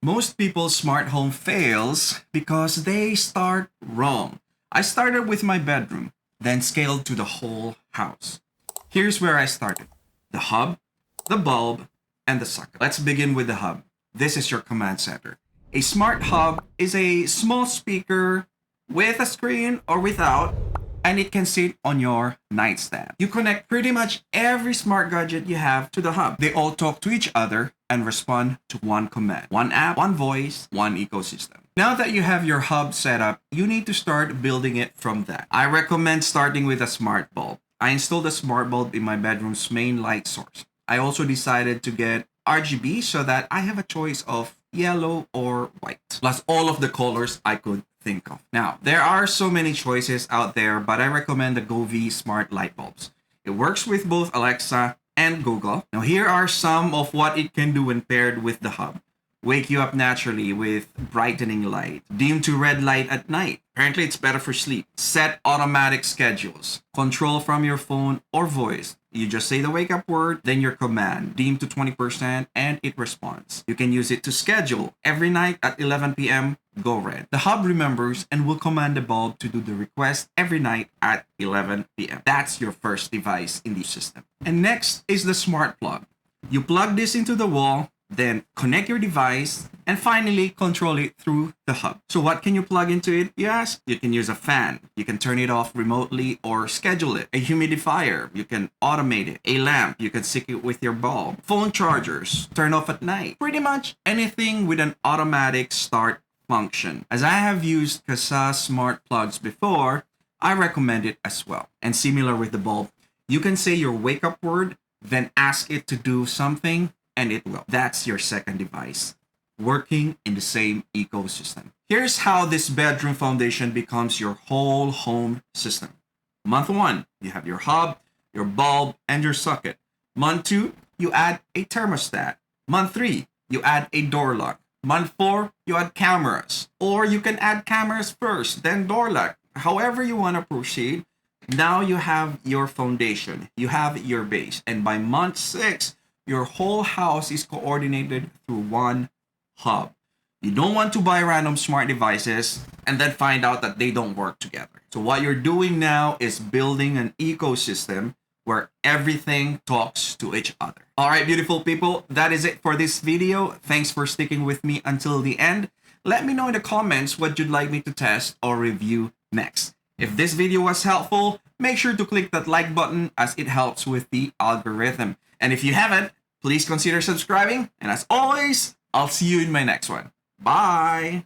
Most people's smart home fails because they start wrong. I started with my bedroom, then scaled to the whole house. Here's where I started: the hub, the bulb, and the socket. Let's begin with the hub. This is your command center. A smart hub is a small speaker with a screen or without, and it can sit on your nightstand. You connect pretty much every smart gadget you have to the hub. They all talk to each other and respond to one command: one app, one voice, one ecosystem. Now that you have your hub set up, you need to start building it from that. I recommend starting with a smart bulb. I installed a smart bulb in my bedroom's main light source. I also decided to get RGB so that I have a choice of yellow or white, plus all of the colors I could think of. Now, there are so many choices out there, but I recommend the Govee smart light bulbs. It works with both Alexa and Google. Now, here are some of what it can do when paired with the hub: wake you up naturally with brightening light, dim to red light at night. Apparently, it's better for sleep. Set automatic schedules, control from your phone or voice. You just say the wake up word, then your command, dim to 20%, and it responds. You can use it to schedule. Every night at 11 p.m., go red. The hub remembers and will command the bulb to do the request every night at 11 p.m. That's your first device in the system. And next is the smart plug. You plug this into the wall, then connect your device, and finally control it through the hub. So what can you plug into it, you ask? You can use a fan. You can turn it off remotely or schedule it. A humidifier. You can automate it. A lamp. You can sync it with your bulb. Phone chargers. Turn off at night. Pretty much anything with an automatic start function. As I have used Kasa smart plugs before, I recommend it as well. And similar with the bulb, you can say your wake up word, then ask it to do something, and it will. That's your second device, working in the same ecosystem. Here's how this bedroom foundation becomes your whole home system. Month 1, you have your hub, your bulb, and your socket. Month 2, you add a thermostat. Month 3, you add a door lock. Month 4, you add cameras. Or you can add cameras first, then door lock. However you want to proceed. Now you have your foundation, you have your base, and by month 6, your whole house is coordinated through one hub. You don't want to buy random smart devices and then find out that they don't work together. So what you're doing now is building an ecosystem where everything talks to each other. All right, beautiful people, that is it for this video. Thanks for sticking with me until the end. Let me know in the comments what you'd like me to test or review next. If this video was helpful, make sure to click that like button as it helps with the algorithm. And if you haven't, please consider subscribing. And as always, I'll see you in my next one. Bye!